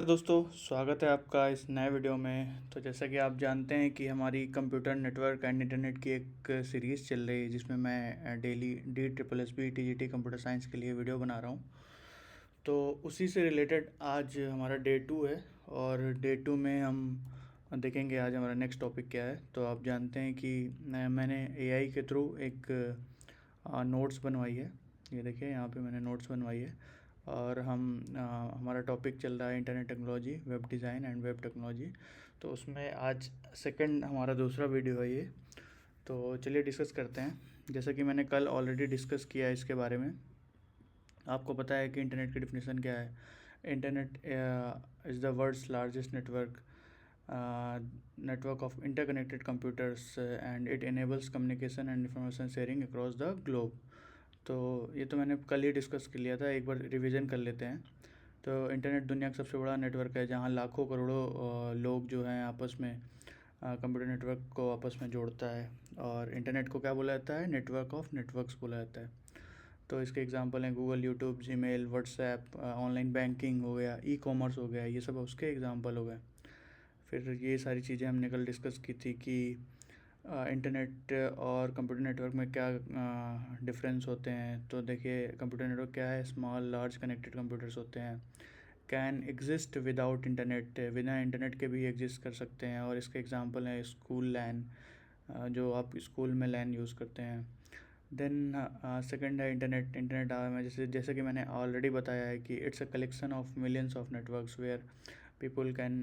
तो दोस्तों, स्वागत है आपका इस नए वीडियो में। तो जैसा कि आप जानते हैं कि हमारी कंप्यूटर नेटवर्क एंड इंटरनेट की एक सीरीज़ चल रही है जिसमें मैं daily DSSB TGT computer science के लिए वीडियो बना रहा हूँ। तो उसी से रिलेटेड आज हमारा डे 2 है और डे 2 में हम देखेंगे आज हमारा नेक्स्ट टॉपिक क्या है। तो आप जानते हैं कि मैंने AI के थ्रू एक नोट्स बनवाई है। ये देखिए, यहाँ पे मैंने नोट्स बनवाई है और हमारा टॉपिक चल रहा है internet technology, web design and web technology. तो उसमें आज सेकंड हमारा दूसरा वीडियो है ये। तो चलिए डिस्कस करते हैं। जैसा कि मैंने कल ऑलरेडी डिस्कस किया है इसके बारे में। आपको पता है कि इंटरनेट की डिफिनेशन क्या है। Internet is the world's largest network of interconnected computers and it enables communication and information sharing across the globe. तो ये तो मैंने कल ही डिस्कस कर लिया था, एक बार रिवीजन कर लेते हैं। तो इंटरनेट दुनिया का सबसे बड़ा नेटवर्क है जहाँ लाखों करोड़ों लोग जो हैं आपस में कंप्यूटर नेटवर्क को आपस में जोड़ता है। और इंटरनेट को क्या बोला जाता है? नेटवर्क ऑफ नेटवर्क्स बोला जाता है। तो इसके एग्जांपल हैं Google, YouTube, Gmail, WhatsApp, online banking हो गया, ई-कॉमर्स हो गया, ये सब उसके एग्जांपल हो गए। फिर ये सारी चीज़ें हमने कल डिस्कस की थी कि इंटरनेट और कंप्यूटर नेटवर्क में क्या डिफरेंस होते हैं। तो देखिए, कंप्यूटर नेटवर्क क्या है? स्मॉल लार्ज कनेक्टेड कंप्यूटर्स होते हैं, कैन एग्जिस्ट विदाउट इंटरनेट, बिना इंटरनेट के भी एग्जिस्ट कर सकते हैं। और इसके एग्जांपल हैं स्कूल लैन, जो आप स्कूल में लैन यूज़ करते हैं। देन सेकंड है इंटरनेट। इंटरनेट में जैसे कि मैंने ऑलरेडी बताया है कि it's a collection of millions of networks where people can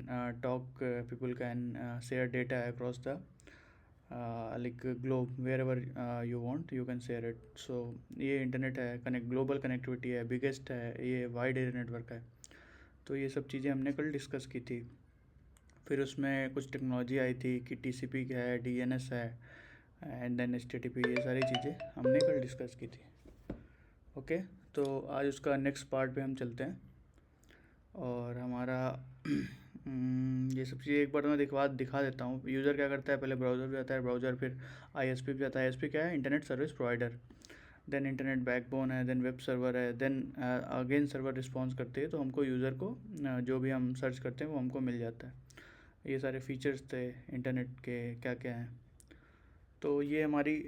people can share data across the like globe wherever you want you can share it. So ये internet है, ग्लोबल कनेक्टिविटी है, बिगेस्ट है, ये wide area network है। तो ये सब चीज़ें हमने कल डिस्कस की थी। फिर उसमें कुछ टेक्नोलॉजी आई थी कि TCP क्या है, DNS है, एंड देन HTTP, ये सारी चीज़ें हमने कल डिस्कस की थी। ओके, तो आज उसका नेक्स्ट पार्ट पे हम चलते हैं। और हमारा ये सब चीज़ें एक बार मैं दिखा देता हूँ। यूज़र क्या करता है? पहले ब्राउज़र पे जाता है, ब्राउज़र फिर ISP पे जाता है। ISP क्या है? Internet service provider. Then internet backbone है, देन वेब सर्वर है, देन अगेन सर्वर रिस्पॉन्स करती है, तो हमको यूज़र को जो भी हम सर्च करते हैं वो हमको मिल जाता है। ये सारे फीचर्स थे इंटरनेट के, क्या क्या हैं। तो ये हमारी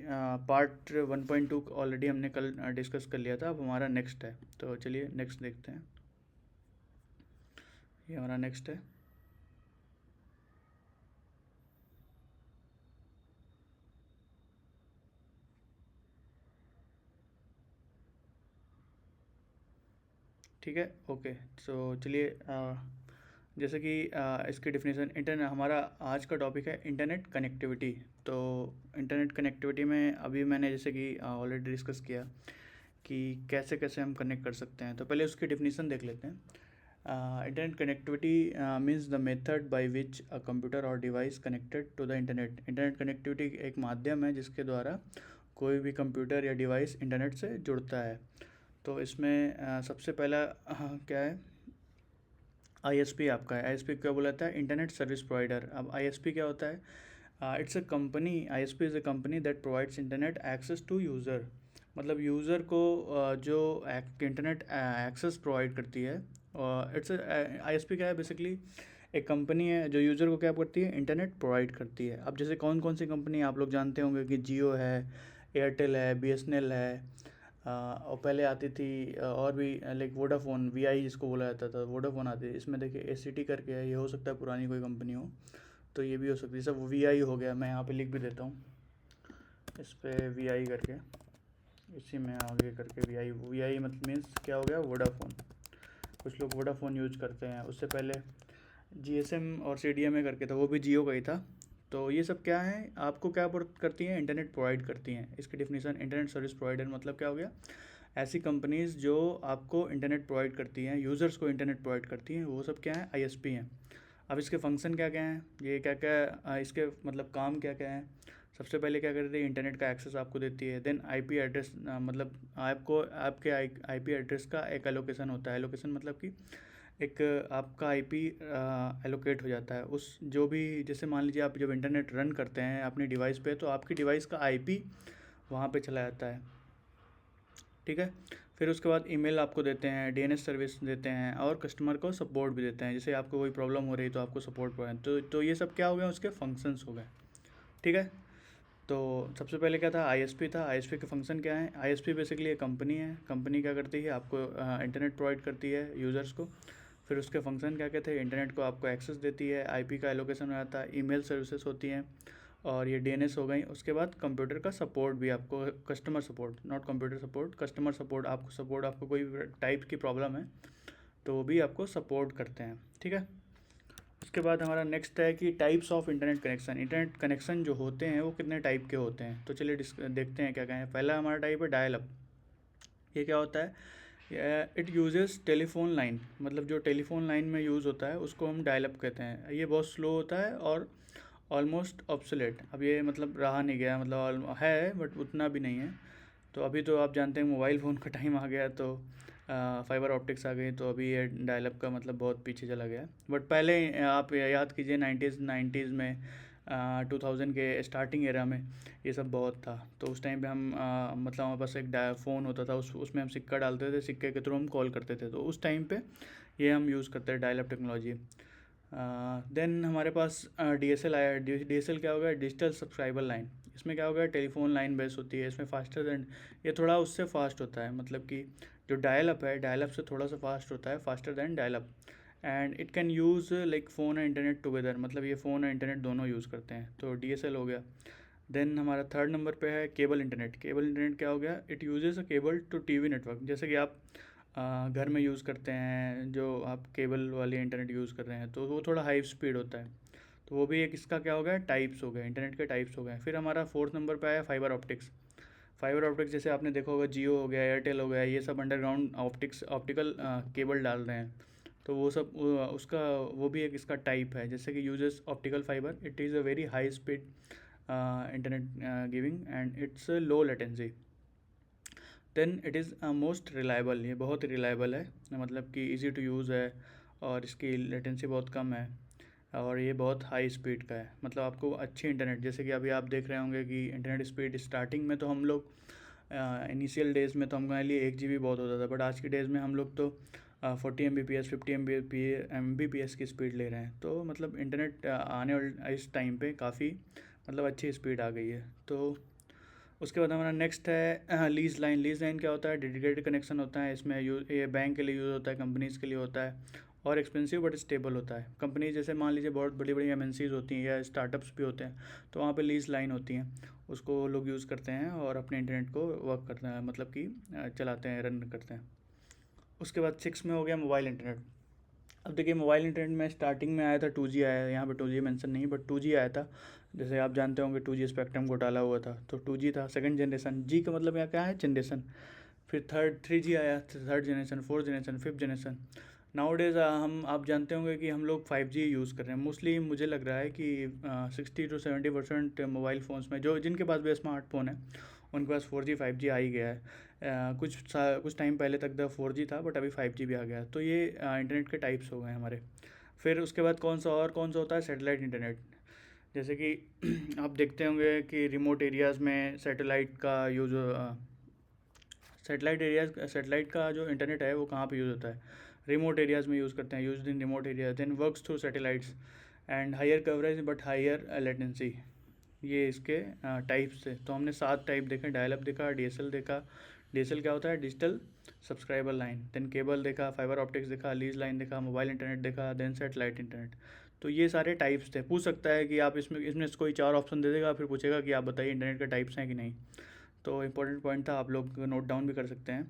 पार्ट 1.2 ऑलरेडी हमने कल डिस्कस कर लिया था। अब हमारा नेक्स्ट है, तो चलिए नेक्स्ट देखते हैं। ये हमारा नेक्स्ट है। ठीक है, ओके। तो चलिए जैसे कि इसकी डिफिनेशन, इंटरनेट हमारा आज का टॉपिक है इंटरनेट कनेक्टिविटी। तो इंटरनेट कनेक्टिविटी में अभी मैंने जैसे कि ऑलरेडी डिस्कस किया कि कैसे कैसे हम कनेक्ट कर सकते हैं। तो पहले उसकी डिफिनेशन देख लेते हैं। Internet connectivity means the method by which a computer और device connected to the internet. Internet connectivity एक माध्यम है जिसके द्वारा कोई भी कंप्यूटर या डिवाइस इंटरनेट से जुड़ता है। तो इसमें सबसे पहला क्या है? ISP आपका है। ISP क्या बोला था? Internet service provider. अब ISP क्या होता है? It's a company, ISP is a company that provides internet access to user. मतलब यूज़र को जो इंटरनेट एक्सेस प्रोवाइड करती है। इट्स ISP क्या है? बेसिकली एक कंपनी है जो यूज़र को क्या करती है? इंटरनेट प्रोवाइड करती है। अब जैसे कौन कौन सी कंपनी आप लोग जानते होंगे कि जियो है, एयरटेल है, BSNL है, और पहले आती थी और भी लाइक वोडाफोन, VI जिसको बोला जाता था, वोडाफोन आती है। इसमें देखिए ACT करके है, ये हो सकता है पुरानी कोई कंपनी हो, तो ये भी हो सकती है। सब VI हो गया, मैं यहाँ पे लिख भी देता हूँ इस पर VI करके, इसी में आगे करके VI मतलब मीन्स क्या हो गया? वोडाफोन। कुछ लोग वोडाफोन यूज करते हैं। उससे पहले GSM और CDMA करके था, वो भी जियो का ही था। तो ये सब क्या है? आपको क्या करती हैं? इंटरनेट प्रोवाइड करती हैं। इसकी डिफिनेशन, इंटरनेट सर्विस प्रोवाइडर मतलब क्या हो गया? ऐसी कंपनीज़ जो आपको इंटरनेट प्रोवाइड करती हैं, यूज़र्स को इंटरनेट प्रोवाइड करती हैं, वो सब क्या है? ISP हैं। अब इसके फंक्शन क्या क्या हैं? ये क्या क्या इसके मतलब काम क्या क्या हैं? सबसे पहले क्या करती है? इंटरनेट का एक्सेस आपको देती है। देन IP एड्रेस, मतलब आपको आपके IP एड्रेस का एक एलोकेशन होता है। एलोकेशन मतलब कि एक आपका IP एलोकेट हो जाता है उस, जो भी, जैसे मान लीजिए आप जब इंटरनेट रन करते हैं अपनी डिवाइस पे, तो आपकी डिवाइस का IP वहाँ पे चला जाता है। ठीक है। फिर उसके बाद ईमेल आपको देते हैं, डीएनएस सर्विस देते हैं, और कस्टमर को सपोर्ट भी देते हैं, जैसे आपको कोई प्रॉब्लम हो रही तो आपको सपोर्ट प्रोवाइड। तो ये सब क्या हो गया, उसके फंक्शंस हो गए। ठीक है। तो सबसे पहले क्या था, आईएसपी था। आईएसपी के फंक्शन क्या है? आईएसपी बेसिकली एक कंपनी है। कंपनी क्या करती है, आपको इंटरनेट प्रोवाइड करती है यूज़र्स को। फिर उसके फंक्शन क्या कहते हैं, इंटरनेट को आपको एक्सेस देती है, आईपी का एलोकेशन हो जाता है, ईमेल सर्विसेज होती हैं, और ये डीएनएस हो गई। उसके बाद कंप्यूटर का सपोर्ट भी आपको, customer support, not computer support, customer support आपको कोई टाइप की प्रॉब्लम है तो वो भी आपको सपोर्ट करते हैं। ठीक है। उसके बाद हमारा नेक्स्ट है कि types of internet connection. Internet connection जो होते हैं वो कितने टाइप के होते हैं, तो चलिए देखते हैं क्या क्या है। पहला हमारा टाइप है डायल अप। ये क्या होता है? इट यूजेस टेलीफोन लाइन, मतलब जो टेलीफोन लाइन में यूज़ होता है उसको हम डायल अप कहते हैं। ये बहुत स्लो होता है और ऑलमोस्ट ऑब्सोलेट। अब ये मतलब रहा नहीं गया, मतलब है बट उतना भी नहीं है। तो अभी तो आप जानते हैं मोबाइल फ़ोन का टाइम आ गया, तो फाइबर ऑप्टिक्स आ गई, तो अभी ये डायलअप का मतलब बहुत पीछे चला गया। बट पहले आप याद कीजिए 90s में, 2000 के स्टार्टिंग एरा में ये सब बहुत था। तो उस टाइम पे हम मतलब हमारे पास एक फ़ोन होता था, उसमें हम सिक्का डालते थे, सिक्के के थ्रू हम कॉल करते थे। तो उस टाइम पे ये हम यूज़ करते हैं डायलअप टेक्नोलॉजी। देन हमारे पास डीएसएल आया। डीएसएल क्या होगा? Digital subscriber line. इसमें क्या होगा, टेलीफोन लाइन बेस होती है, इसमें फास्टर देन, ये थोड़ा उससे फास्ट होता है, मतलब कि जो डायल अप है, डायल अप से थोड़ा सा फास्ट होता है, faster than dial up. And it can use like phone and internet together, मतलब ये फ़ोन और इंटरनेट दोनों यूज़ करते हैं। तो डीएसएल हो गया। देन हमारा थर्ड नंबर पे है केबल इंटरनेट। केबल इंटरनेट क्या हो गया? It uses a cable to TV network. जैसे कि आप घर में यूज़ करते हैं, जो आप केबल वाली इंटरनेट यूज़ कर रहे हैं, तो वो थोड़ा हाई स्पीड होता है। तो वो भी एक इसका क्या हो गया, टाइप्स हो गए, इंटरनेट के टाइप्स हो गए। फिर हमारा फोर्थ नंबर पे आया फाइबर ऑप्टिक्स। फाइबर ऑप्टिक्स जैसे आपने देखा होगा, जियो हो गया, एयरटेल हो गया, ये सब अंडरग्राउंड ऑप्टिकल केबल डाल रहे हैं। तो वो सब उसका वो भी एक इसका टाइप है। जैसे कि uses optical fibre, it is a very high speed internet giving and its low latency. Then it is most reliable. ये बहुत रिलायबल है, मतलब कि इजी टू यूज़ है, और इसकी लेटेंसी बहुत कम है, और ये बहुत हाई स्पीड का है। मतलब आपको अच्छी इंटरनेट, जैसे कि अभी आप देख रहे होंगे कि इंटरनेट स्पीड स्टार्टिंग में तो हम लोग इनिशियल डेज़ में तो हमारे लिए 1 GB बहुत होता था, बट आज की डेज़ में हम लोग तो 40 Mbps 50 Mbps की स्पीड ले रहे हैं। तो मतलब इंटरनेट आने वाले इस टाइम पे काफ़ी मतलब अच्छी स्पीड आ गई है। तो उसके बाद हमारा नेक्स्ट है लीज लाइन। लीज लाइन क्या होता है? डेडिकेटेड कनेक्शन होता है। इसमें ये बैंक के लिए यूज़ होता है, कंपनीज़ के लिए होता है, और एक्सपेंसिव बट स्टेबल होता है। कंपनी जैसे मान लीजिए बहुत बड़ी बड़ी एमएनसीज होती हैं या स्टार्टअप्स भी होते हैं, तो वहाँ पे लीज लाइन होती हैं, उसको लोग यूज़ करते हैं और अपने इंटरनेट को वर्क करते हैं, मतलब कि चलाते हैं, रन करते हैं। उसके बाद 6 में हो गया मोबाइल इंटरनेट। अब देखिए मोबाइल इंटरनेट में स्टार्टिंग में आया था 2G आया है, यहाँ पे 2G मेंशन नहीं, बट 2G आया था। जैसे आप जानते होंगे 2G स्पेक्ट्रम घोटाला हुआ था, तो 2G था, सेकंड जनरेशन। जी का मतलब यहाँ क्या है? जनरेशन। फिर 3G आया, third generation, fourth generation, fifth generation. Now days हम आप जानते होंगे कि हम लोग 5G यूज़ कर रहे हैं मोस्टली। मुझे लग रहा है कि 60 to 70% मोबाइल फ़ोन्स में, जो जिनके पास भी स्मार्टफोन है उनके पास 4G 5G आ ही गया है। कुछ टाइम पहले तक 4G था, बट अभी 5G भी आ गया। तो ये इंटरनेट के टाइप्स हो गए हमारे। फिर उसके बाद कौन सा होता है? Satellite internet. जैसे कि आप देखते होंगे कि रिमोट एरियाज़ में सैटेलाइट का यूज़, सैटेलाइट का जो इंटरनेट है वो कहाँ पे यूज़ होता है? रिमोट एरियाज़ में यूज़ करते हैं, use in remote area, then works through satellites and higher coverage but higher latency. ये इसके टाइप्स थे। तो हमने 7 टाइप देखे, डायलअप देखा, डीएसएल देखा। डीएसएल क्या होता है? Digital subscriber line. Then cable देखा, फाइबर ऑप्टिक्स देखा, लीज लाइन देखा, मोबाइल इंटरनेट देखा, देन सैटेलाइट इंटरनेट। तो ये सारे टाइप्स थे। पूछ सकता है कि आप इसमें इसमें से कोई 4 ऑप्शन दे देगा, फिर पूछेगा कि आप बताइए इंटरनेट के टाइप्स हैं कि नहीं। तो इम्पोर्टेंट पॉइंट था, आप लोग नोट डाउन भी कर सकते हैं।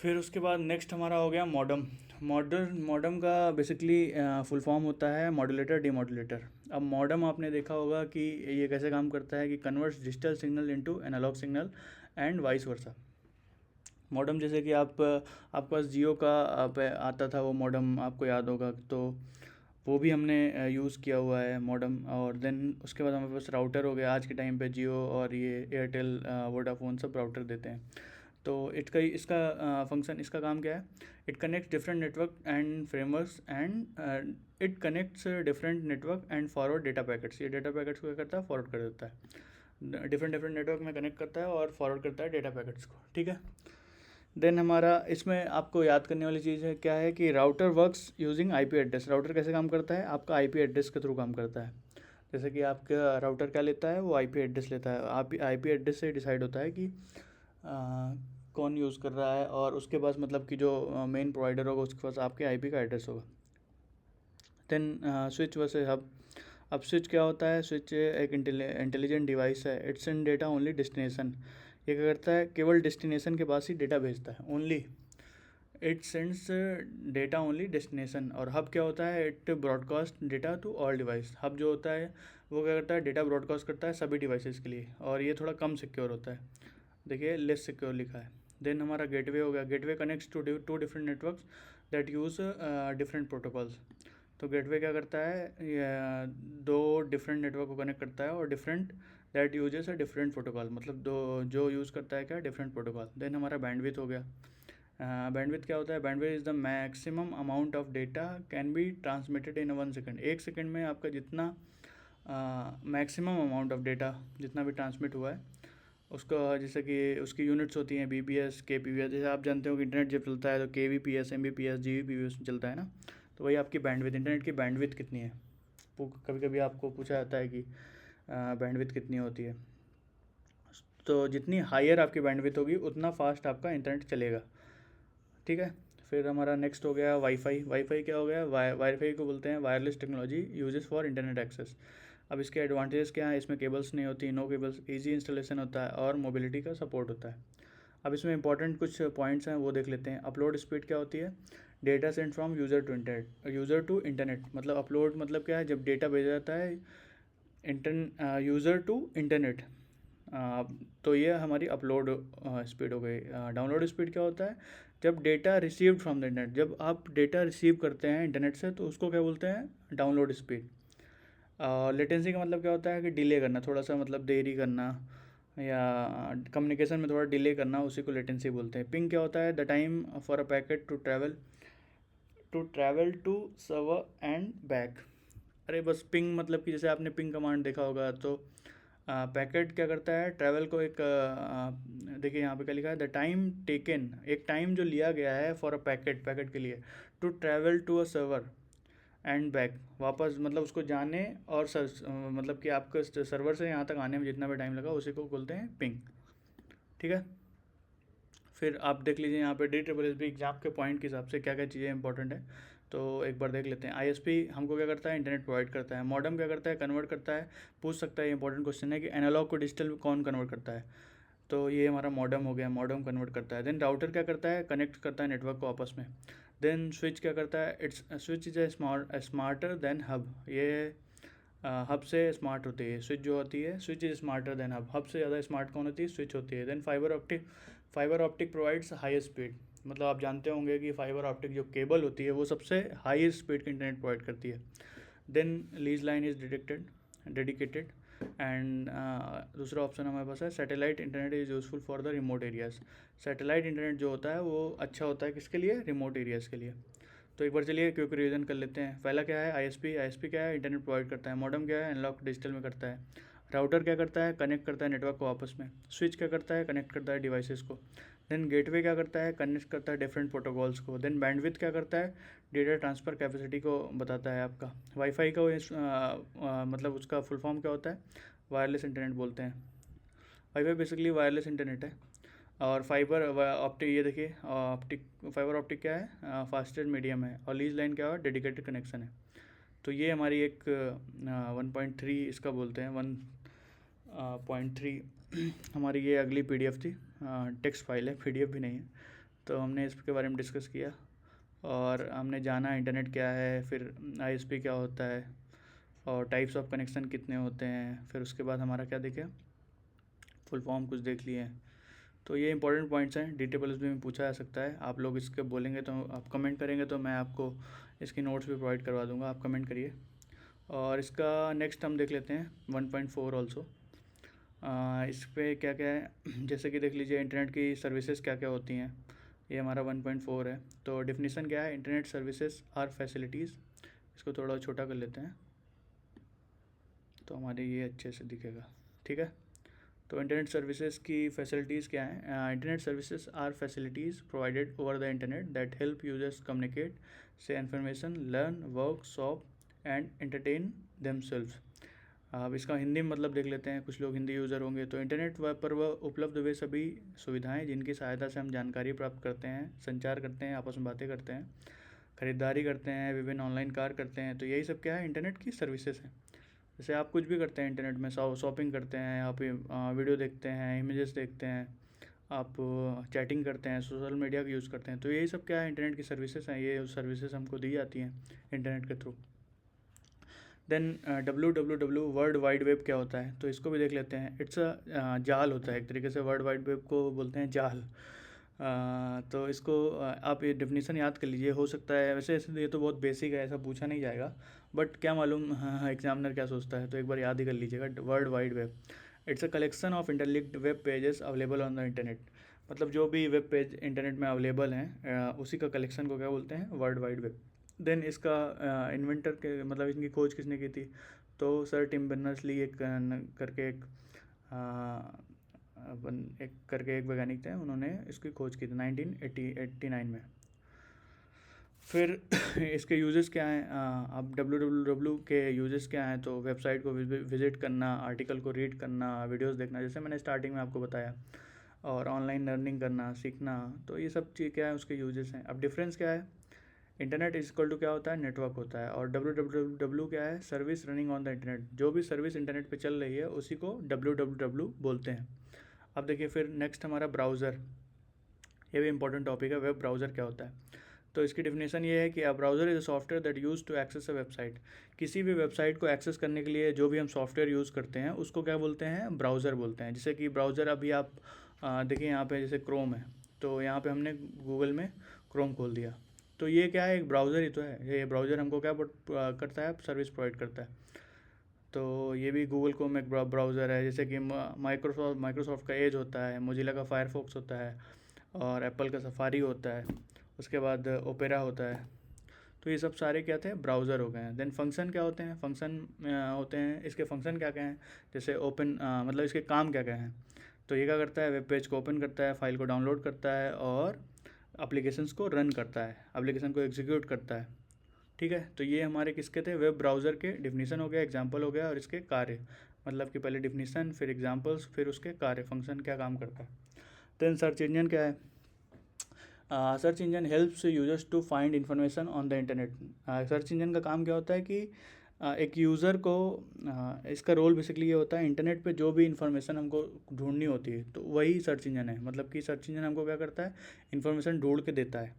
फिर उसके बाद नेक्स्ट हमारा हो गया मॉडम। मॉडम का बेसिकली फुल फॉर्म होता है मॉड्यूलेटर डीमॉड्यूलेटर। अब मॉडम आपने देखा होगा कि ये कैसे काम करता है, कि converts digital signal into analogue signal and vice versa. Modem जैसे कि आपके पास जियो का आता था वो मॉडम, आपको याद होगा, तो वो भी हमने यूज़ किया हुआ है मॉडम। और देन उसके बाद हमारे पास राउटर हो गया। आज के टाइम पे जियो और ये एयरटेल, वोडाफोन सब राउटर देते हैं। तो इसका फंक्शन, इसका काम क्या है? It connects different network and frameworks and it connects different network and forward data packets. ये डेटा पैकेट्स को क्या करता है? फॉरवर्ड कर देता है। डिफरेंट नेटवर्क में कनेक्ट करता है और फॉरवर्ड करता है डेटा पैकेट्स को। ठीक है। देन हमारा इसमें आपको याद करने वाली चीज़ है क्या है कि router works using IP address. Router कैसे काम करता है, आपका आईपी एड्रेस के थ्रू काम करता है। जैसे कि आपका राउटर क्या लेता है, वो आईपी एड्रेस लेता है। आप आईपी एड्रेस से डिसाइड होता है कि कौन यूज़ कर रहा है, और उसके पास मतलब कि जो मेन प्रोवाइडर होगा उसके पास आपके आईपी का एड्रेस होगा। Then switch versus hub. अब स्विच क्या होता है, स्विच एक इंटेलिजेंट डिवाइस है। It's in data only destination. ये क्या करता है, केवल डेस्टिनेशन के पास ही डेटा भेजता है, only it sends data only destination. और हब क्या होता है, it broadcast data to all device. Hub जो होता है वो क्या करता है, डेटा ब्रॉडकास्ट करता है सभी डिवाइसेस के लिए, और ये थोड़ा कम सिक्योर होता है। देखिए लेस सिक्योर लिखा है। देन हमारा गेटवे हो गया। Gateway connects to different networks that use different protocols. तो गेटवे क्या करता है, दो डिफरेंट नेटवर्क को कनेक्ट करता है, और different that uses a different protocol, मतलब दो जो यूज़ करता है क्या, डिफरेंट प्रोटोकॉल। देन हमारा बैंडविड्थ हो गया। बैंडविड्थ क्या होता है, bandwidth is the maximum amount of data can be transmitted in 1 second. 1 second में आपका जितना मैक्सिमम अमाउंट ऑफ डेटा जितना भी ट्रांसमिट हुआ है उसका, जैसे कि उसकी यूनिट्स होती हैं BBS KBPS। जैसे आप जानते हो कि इंटरनेट जब चलता है तो KBPS MBPS GBPS में चलता है ना, तो वही आपकी बैंडविड्थ, इंटरनेट की बैंडविड्थ कितनी है। वो कभी कभी आपको पूछा जाता है कि बैंडविड्थ कितनी होती है। तो जितनी हायर आपकी बैंडविड्थ होगी उतना फास्ट आपका इंटरनेट चलेगा, ठीक है। फिर हमारा नेक्स्ट हो गया वाईफाई। वाईफाई क्या हो गया, वाईफाई को बोलते हैं wireless technology uses for internet access. अब इसके एडवांटेजेस क्या हैं, इसमें केबल्स नहीं होती, नो केबल्स, इजी इंस्टॉलेशन होता है, और मोबिलिटी का सपोर्ट होता है। अब इसमें इंपॉर्टेंट कुछ पॉइंट्स हैं वो देख लेते हैं। अपलोड स्पीड क्या होती है, data send from user to internet. मतलब अपलोड मतलब क्या है, जब डेटा भेजा जाता है यूज़र टू इंटरनेट, तो ये हमारी अपलोड स्पीड हो गई। डाउनलोड स्पीड क्या होता है, जब data received from the internet, जब आप डेटा रिसीव करते हैं इंटरनेट से तो उसको क्या बोलते हैं, डाउनलोड स्पीड। लेटेंसी का मतलब क्या होता है कि डिले करना, थोड़ा सा मतलब देरी करना, या कम्युनिकेशन में थोड़ा डिले करना, उसी को लेटेंसी बोलते हैं। पिंग क्या होता है, the time for a packet to travel to server and back. अरे बस पिंग मतलब कि जैसे आपने पिंग कमांड देखा होगा, तो पैकेट क्या करता है, ट्रैवल को एक देखिए यहाँ पे क्या लिखा है, द टाइम टेकन, एक टाइम जो लिया गया है फॉर अ पैकेट, पैकेट के लिए, to travel to a server and back, वापस मतलब उसको जाने और मतलब कि आपके सर्वर से यहाँ तक आने में जितना भी टाइम लगा उसी को बोलते हैं पिंग, ठीक है। फिर आप देख लीजिए यहाँ पे DSSP एग्जाम के पॉइंट के हिसाब से क्या क्या चीज़ें इंपॉर्टेंट है, तो एक बार देख लेते हैं। ISP हमको क्या करता है, इंटरनेट प्रोवाइड करता है। मॉडम क्या करता है, कन्वर्ट करता है। पूछ सकता है, इंपॉर्टेंट क्वेश्चन है कि एनालॉग को डिजिटल कौन कन्वर्ट करता है, तो ये हमारा मॉडम हो गया, मॉडम कन्वर्ट करता है। देन राउटर क्या करता है, कनेक्ट करता है नेटवर्क को आपस में। देन स्विच क्या करता है, it's switch is a smarter than hub. ये हब से स्मार्ट होती है स्विच जो होती है, switch is smarter than hub. Hub से ज़्यादा स्मार्ट कौन होती है, स्विच होती है। Then fibre optic provides high speed. मतलब आप जानते होंगे कि फाइबर ऑप्टिक जो केबल होती है वो सबसे हाई स्पीड का इंटरनेट प्रोवाइड करती है। Then lease line is dedicated. And दूसरा ऑप्शन हमारे पास है satellite internet is useful for the remote areas. Satellite internet जो होता है वो अच्छा होता है किसके लिए, रिमोट एरियाज़ के लिए। तो एक बार चलिए क्विक रिवीजन कर लेते हैं। पहला क्या है, आईएसपी क्या है, इंटरनेट प्रोवाइड करता है। मॉडम क्या है, एनालॉग डिजिटल में करता है। राउटर क्या करता है, कनेक्ट करता है नेटवर्क को आपस में। स्विच क्या करता है, कनेक्ट करता है डिवाइसेस को। देन गेटवे क्या करता है, कनेक्ट करता है डिफरेंट प्रोटोकॉल्स को। देन बैंडविड्थ क्या करता है, डेटा ट्रांसफ़र कैपेसिटी को बताता है आपका। वाईफाई का मतलब उसका फुल फॉर्म क्या होता है, वायरलेस इंटरनेट बोलते हैं। वाईफाई बेसिकली वायरलेस इंटरनेट है। और फाइबर ऑप्टिक, ये देखिए ऑप्टिक, फाइबर ऑप्टिक क्या है, फास्टेस्ट मीडियम है। और लीज लाइन क्या है, डेडिकेटेड कनेक्शन है। तो ये हमारी एक 1.3 इसका बोलते हैं 1.3 हमारी ये अगली PDF थी, टेक्स्ट फाइल है, PDF भी नहीं है। तो हमने इसके बारे में डिस्कस किया, और हमने जाना इंटरनेट क्या है, फिर ISP क्या होता है, और टाइप्स ऑफ कनेक्शन कितने होते हैं। फिर उसके बाद हमारा क्या देखे, फुल फॉर्म कुछ देख लिए हैं। तो ये इंपॉर्टेंट पॉइंट्स हैं, DSSP में पूछा जा सकता है। आप लोग इसके बोलेंगे तो, आप कमेंट करेंगे तो मैं आपको इसकी नोट्स भी प्रोवाइड करवा दूंगा, आप कमेंट करिए। और इसका नेक्स्ट हम देख लेते हैं 1.4 ऑल्सो। इस पर क्या क्या है जैसे कि देख लीजिए इंटरनेट की सर्विसेज क्या क्या होती हैं, ये हमारा 1.4 है। तो डेफिनेशन क्या है, इंटरनेट सर्विसेज आर फैसिलिटीज़। इसको थोड़ा छोटा कर लेते हैं तो हमारे ये अच्छे से दिखेगा, ठीक है। तो इंटरनेट सर्विसेज की फैसिलिटीज़ क्या हैं? Internet services are facilities provided over the internet that help users communicate, seek information, learn, work, shop and entertain themselves. अब इसका हिंदी में मतलब देख लेते हैं, कुछ लोग हिंदी यूज़र होंगे। तो इंटरनेट पर वह उपलब्ध वे सभी सुविधाएं जिनकी सहायता से हम जानकारी प्राप्त करते हैं, संचार करते हैं, आपस में बातें करते हैं, खरीदारी करते हैं, विभिन्न ऑनलाइन कार्य करते हैं। तो यही सब क्या है? इंटरनेट की सर्विसेज हैं। जैसे आप कुछ भी करते हैं इंटरनेट में, शॉपिंग करते हैं, आप वीडियो देखते हैं, इमेजेस देखते हैं, आप चैटिंग करते हैं, सोशल मीडिया का यूज़ करते हैं। तो यही सब क्या है? इंटरनेट की सर्विसेज हैं। ये सर्विसेज हमको दी जाती हैं इंटरनेट के through. Then WWW world wide web क्या होता है? तो इसको भी देख लेते हैं। इट्स अ जाल होता है एक तरीके से, वर्ल्ड वाइड वेब को बोलते हैं जाल। तो इसको आप ये डेफिनेशन याद कर लीजिए। हो सकता है वैसे ये तो बहुत बेसिक है, ऐसा पूछा नहीं जाएगा, बट क्या मालूम एग्जामिनर क्या सोचता है, तो एक बार याद ही कर लीजिएगा। World wide web, it's a collection of interlinked web pages available on the internet. मतलब जो भी वेब पेज इंटरनेट में अवेलेबल हैं उसी का कलेक्शन को क्या बोलते हैं? World wide web. देन इसका इन्वेंटर के मतलब इनकी खोज किसने की थी? तो सर टिम बर्नर्स ली एक करके एक वैज्ञानिक थे, उन्होंने इसकी खोज की थी 1989 में। फिर इसके यूजेस क्या हैं? अब WWW के यूजेस क्या हैं? तो वेबसाइट को विजिट करना, आर्टिकल को रीड करना, वीडियोस देखना, जैसे मैंने स्टार्टिंग में आपको बताया, और ऑनलाइन लर्निंग करना, सीखना। तो ये सब चीज़ क्या है? उसके यूजेस हैं। अब डिफरेंस क्या है? इंटरनेट इज इक्वल टू क्या होता है? नेटवर्क होता है। और WWW क्या है? Service running on the internet. जो भी सर्विस इंटरनेट पे चल रही है उसी को WWW बोलते हैं। अब देखिए फिर नेक्स्ट हमारा ब्राउज़र, ये भी इंपॉर्टेंट टॉपिक है। वेब ब्राउज़र क्या होता है? तो इसकी डेफिनेशन ये है कि a browser is a software that use to access a website. किसी भी वेबसाइट को एक्सेस करने के लिए जो भी हम सॉफ्टवेयर यूज़ करते हैं उसको क्या बोलते हैं? ब्राउज़र बोलते हैं। जैसे कि ब्राउज़र अभी आप देखिए यहाँ पे जैसे क्रोम है, तो यहाँ पे हमने गूगल में क्रोम खोल दिया, तो ये क्या है? एक ब्राउज़र ही तो है। ये ब्राउज़र हमको क्या करता है? सर्विस प्रोवाइड करता है। तो ये भी गूगल क्रोम एक ब्राउज़र है। जैसे कि माइक्रोसॉफ्ट का एज होता है, मोजिला का फायरफॉक्स होता है, और एप्पल का सफारी होता है, उसके बाद ओपेरा होता है। तो ये सब सारे क्या थे? ब्राउज़र हो गए हैं। देन फंक्शन क्या होते हैं? फंक्शन होते हैं, इसके फंक्शन क्या क्या हैं? जैसे ओपन मतलब इसके काम क्या क्या हैं? तो ये क्या करता है? वेब पेज को ओपन करता है, फाइल को डाउनलोड करता है, और एप्लीकेशंस को रन करता है, एप्लीकेशन को एग्जीक्यूट करता है। ठीक है, तो ये हमारे किसके थे? वेब ब्राउज़र के डेफिनेशन हो गया, एग्जाम्पल हो गया, और इसके कार्य, मतलब कि पहले डेफिनेशन, फिर एग्जाम्पल्स, फिर उसके कार्य, फंक्शन क्या काम करता है। देन सर्च इंजन क्या है? Search engine helps users to find information on the internet. Search engine का काम क्या होता है कि एक यूज़र को इसका रोल बेसिकली ये होता है, इंटरनेट पे जो भी इन्फॉर्मेशन हमको ढूंढनी होती है तो वही सर्च इंजन है। मतलब कि सर्च इंजन हमको क्या करता है? इन्फॉर्मेशन ढूंढ के देता है।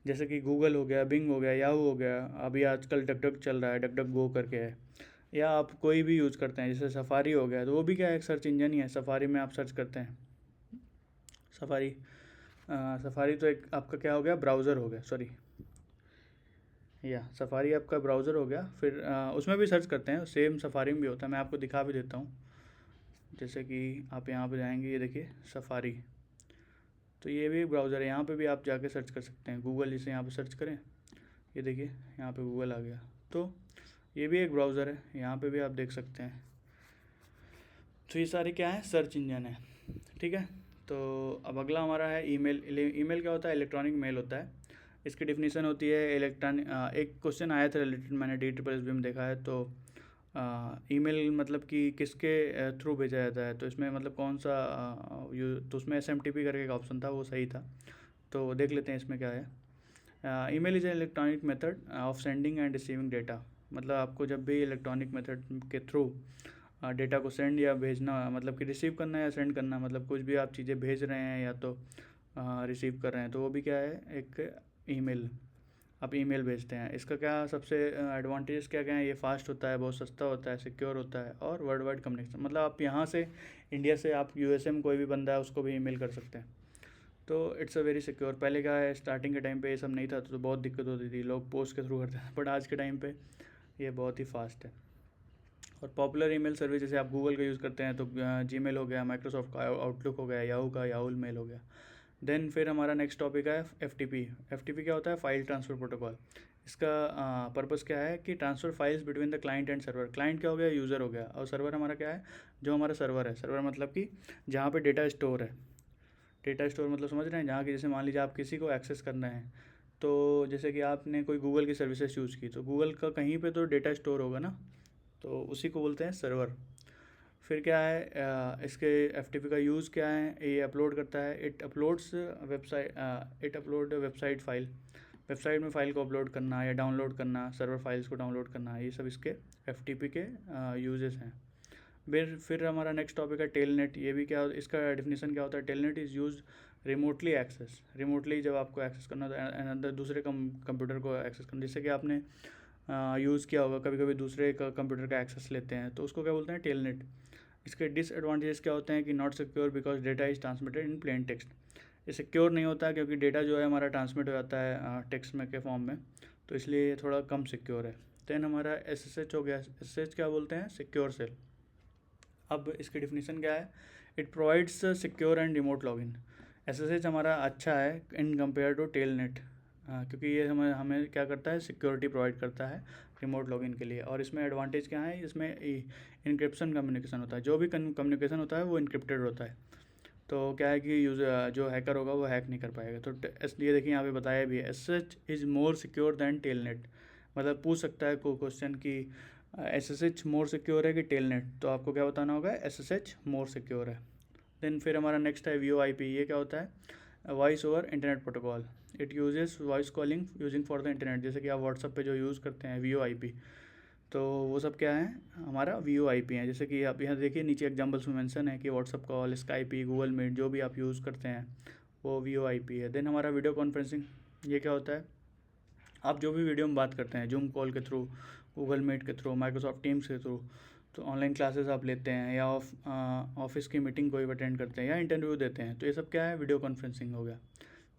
जैसे कि गूगल हो गया, बिंग हो गया, याहू हो गया, अभी आजकल डक डक चल रहा है, डक डक गो करके है, या आप कोई भी यूज़ करते हैं, जैसे सफारी हो गया, तो वो भी क्या है? एक सर्च इंजन ही है। सफारी में आप सर्च करते हैं, सफारी सफारी तो एक आपका क्या हो गया? ब्राउज़र हो गया, सॉरी, या सफारी आपका ब्राउज़र हो गया। फिर उसमें भी सर्च करते हैं, सेम सफारी में भी होता है। मैं आपको दिखा भी देता हूँ। जैसे कि आप यहाँ पे जाएंगे, ये देखिए सफारी, तो ये भी एक ब्राउज़र है। यहाँ पे भी आप जाके सर्च कर सकते हैं, गूगल जिसे यहाँ पे सर्च करें, ये देखिए यहाँ पे गूगल आ गया। तो ये भी एक ब्राउज़र है, यहाँ पे भी आप देख सकते हैं। तो ये सारे क्या है? सर्च इंजन है। ठीक है, तो अब अगला हमारा है ईमेल। ईमेल क्या होता है? इलेक्ट्रॉनिक मेल होता है। इसकी डिफिनीशन होती है इलेक्ट्रॉनिक, एक क्वेश्चन आया था रिलेटेड, मैंने DSSB में देखा है। तो ईमेल मतलब कि किसके थ्रू भेजा जाता है, तो इसमें मतलब कौन सा तो उसमें SMTP करके एक ऑप्शन था, वो सही था। तो देख लेते हैं इसमें क्या है। Email is electronic method of sending end receiving data. मतलब आपको जब भी इलेक्ट्रॉनिक मेथड के थ्रू डेटा को सेंड या भेजना, मतलब कि रिसीव करना या सेंड करना, मतलब कुछ भी आप चीज़ें भेज रहे हैं या तो रिसीव कर रहे हैं, तो वो भी क्या है? एक ईमेल, आप ईमेल भेजते हैं। इसका क्या सबसे एडवांटेज क्या क्या है? ये फास्ट होता है, बहुत सस्ता होता है, सिक्योर होता है, और वर्ल्ड वाइड कम्युनिकेशन, मतलब आप यहाँ से इंडिया से आप USA में कोई भी बंदा है उसको भी ईमेल कर सकते हैं। तो इट्स अ वेरी सिक्योर। पहले क्या है, स्टार्टिंग के टाइम पे ये सब नहीं था तो बहुत दिक्कत होती थी, लोग पोस्ट के थ्रू करते थे, बट आज के टाइम पे ये बहुत ही फास्ट है। और पॉपुलर ईमेल सर्विस, जैसे आप गूगल का यूज़ करते हैं तो जीमेल हो गया, माइक्रोसॉफ्ट का आउटलुक हो गया, याहू का याहू मेल हो गया। देन फिर हमारा नेक्स्ट टॉपिक है FTP। FTP क्या होता है? File transfer protocol. इसका पर्पस क्या है कि transfer files between the client and server. Client क्या हो गया, यूज़र हो गया, और सर्वर हमारा क्या है, जो हमारा सर्वर है। सर्वर मतलब कि जहाँ पे डेटा स्टोर है। डेटा स्टोर मतलब समझ रहे हैं, जहाँ की जैसे मान लीजिए आप किसी को एक्सेस करना है, तो जैसे कि आपने कोई गूगल की सर्विसेज यूज़ की, तो गूगल का कहीं पे तो डेटा स्टोर होगा ना, तो उसी को बोलते हैं सर्वर। फिर क्या है, इसके एफ का यूज़ क्या है, ये अपलोड करता है, it upload website file. Website में फ़ाइल को अपलोड करना या डाउनलोड करना, सर्वर फाइल्स को डाउनलोड करना, ये सब इसके एफ के यूजेस हैं। फिर हमारा नेक्स्ट टॉपिक है टेलनेट। ये भी क्या, इसका डेफिनेशन क्या होता है, telnet is use remotely access. Remotely जब आपको एक्सेस करना है तो दूसरे कंप्यूटर को एक्सेस करना, जैसे कि आपने यूज़ किया होगा, कभी कभी दूसरे का कंप्यूटर का एक्सेस लेते हैं, तो उसको क्या बोलते हैं, टेलनेट। इसके डिसएडवांटेजेस क्या होते हैं कि not secure because data is transmitted in plain text. ये सिक्योर नहीं होता क्योंकि डेटा जो है हमारा ट्रांसमिट हो जाता है टेक्स्ट में के फॉर्म में, तो इसलिए ये थोड़ा कम सिक्योर है। देन हमारा SSH हो गया। SSH क्या बोलते हैं, सिक्योर सेल। अब इसकी डिफिनीशन क्या है, it provides secure and remote login. SSH हमारा अच्छा है इन कंपेयर टू टेलनेट, क्योंकि ये हमें हमें क्या करता है, सिक्योरिटी प्रोवाइड करता है रिमोट लॉगिन के लिए। और इसमें एडवांटेज क्या है, इसमें इनक्रिप्शन कम्युनिकेशन होता है, जो भी कम्युनिकेशन होता है वो इनक्रिप्टेड होता है। तो क्या है कि यूज़र जो हैकर होगा वो हैक नहीं कर पाएगा। तो इसलिए देखिए यहाँ पे बताया भी है, SSH is more secure than telnet. मतलब पूछ सकता है कोई क्वेश्चन कि SSH मोर सिक्योर है कि टेलनेट, तो आपको क्या बताना होगा, SSH मोर सिक्योर है। देन फिर हमारा नेक्स्ट है VoIP। ये क्या होता है, voice over internet protocol. It uses voice calling using for the internet. जैसे कि आप व्हाट्सअप पे जो यूज़ करते हैं VoIP, तो वो सब क्या है, हमारा VoIP है। जैसे कि आप यहाँ देखिए नीचे एग्जाम्पल्स में मेंशन है कि WhatsApp call, Skype, Google Meet, जो भी आप यूज़ करते हैं वो VoIP है। देन हमारा वीडियो कॉन्फ्रेंसिंग। ये क्या होता है, आप जो भी वीडियो में बात करते हैं, जूम कॉल के थ्रू, गूगल मीट के थ्रू, माइक्रोसॉफ्ट टीम्स के थ्रू, तो ऑनलाइन क्लासेस आप लेते हैं या ऑफिस की मीटिंग कोई अटेंड करते हैं या इंटरव्यू देते हैं, तो ये सब क्या है, वीडियो कॉन्फ्रेंसिंग हो गया।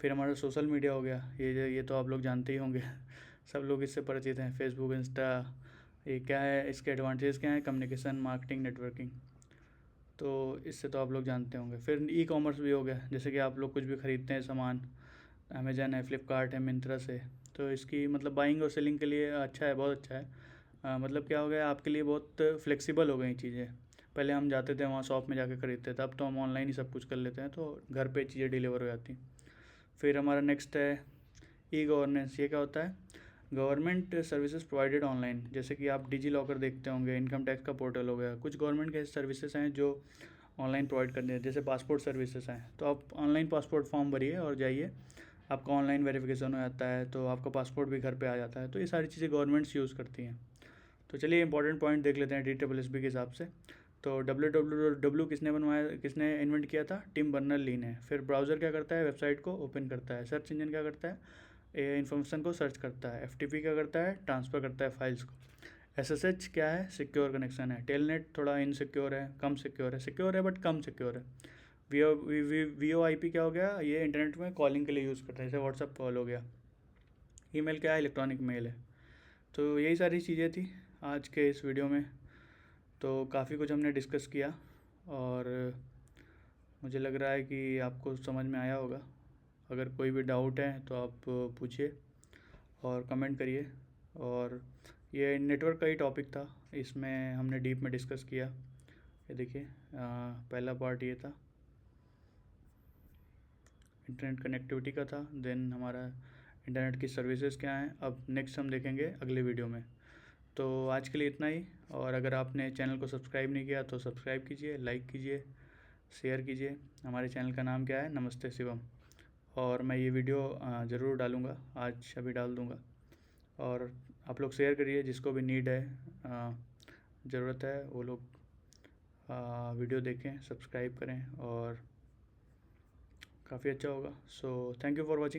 फिर हमारा सोशल मीडिया हो गया। ये तो आप लोग जानते ही होंगे सब लोग इससे परिचित हैं, फेसबुक, इंस्टा। ये क्या है, इसके एडवांटेज क्या है, कम्युनिकेशन, मार्केटिंग, नेटवर्किंग, तो इससे तो आप लोग जानते होंगे। फिर ई-कॉमर्स भी हो गया, जैसे कि आप लोग कुछ भी ख़रीदते हैं सामान, अमेजन है, फ्लिपकार्ट है, मिंत्रा से, तो इसकी मतलब बाइंग और सेलिंग के लिए अच्छा है, बहुत अच्छा है। मतलब क्या हो गया, आपके लिए बहुत फ्लेक्सिबल हो गई चीज़ें। पहले हम जाते थे वहाँ शॉप में जाके ख़रीदते थे, अब तो हम ऑनलाइन ही सब कुछ कर लेते हैं, तो घर पे चीज़ें डिलीवर हो जाती हैं। फिर हमारा नेक्स्ट है ई-गवर्नेंस। ये क्या होता है, गवर्नमेंट सर्विसेज प्रोवाइडेड ऑनलाइन। जैसे कि आप डिजी लॉकर देखते होंगे, इनकम टैक्स का पोर्टल हो गया, कुछ गवर्नमेंट के सर्विसेज हैं जो ऑनलाइन प्रोवाइड करते हैं, जैसे पासपोर्ट सर्विसेज हैं, तो आप ऑनलाइन पासपोर्ट फॉर्म भरिए और जाइए, आपका ऑनलाइन वेरिफिकेशन हो जाता है, तो आपका पासपोर्ट भी घर पे आ जाता है। तो ये सारी चीज़ें गवर्नमेंट्स यूज़ करती हैं। तो चलिए इंपॉर्टेंट पॉइंट देख लेते हैं DSSP के हिसाब से। तो www किसने बनवाया, किसने इन्वेंट किया था, टिम बर्नर ली ने। फिर ब्राउज़र क्या करता है, वेबसाइट को ओपन करता है। सर्च इंजन क्या करता है, इन्फॉर्मेशन को सर्च करता है। FTP क्या करता है, ट्रांसफ़र करता है फाइल्स को। SSH क्या है, सिक्योर कनेक्शन है। टेलनेट थोड़ा इनसिक्योर है, कम सिक्योर है बट कम सिक्योर है। VoIP क्या हो गया, ये इंटरनेट में कॉलिंग के लिए यूज़ करता है, जैसे व्हाट्सअप कॉल हो गया। ईमेल क्या है, इलेक्ट्रॉनिक मेल है। तो यही सारी चीज़ें थी आज के इस वीडियो में। तो काफ़ी कुछ हमने डिस्कस किया और मुझे लग रहा है कि आपको समझ में आया होगा। अगर कोई भी डाउट है तो आप पूछिए और कमेंट करिए। और ये नेटवर्क का ही टॉपिक था, इसमें हमने डीप में डिस्कस किया। ये देखिए पहला पार्ट ये था, इंटरनेट कनेक्टिविटी का था। देन हमारा इंटरनेट की सर्विसेज क्या हैं, अब नेक्स्ट हम देखेंगे अगले वीडियो में। तो आज के लिए इतना ही। और अगर आपने चैनल को सब्सक्राइब नहीं किया तो सब्सक्राइब कीजिए, लाइक कीजिए, शेयर कीजिए। हमारे चैनल का नाम क्या है, नमस्ते शिवम। और मैं ये वीडियो ज़रूर डालूँगा, आज अभी डाल दूँगा। और आप लोग शेयर करिए, जिसको भी नीड है, ज़रूरत है, वो लोग वीडियो देखें, सब्सक्राइब करें और काफ़ी अच्छा होगा। So thank you for watching.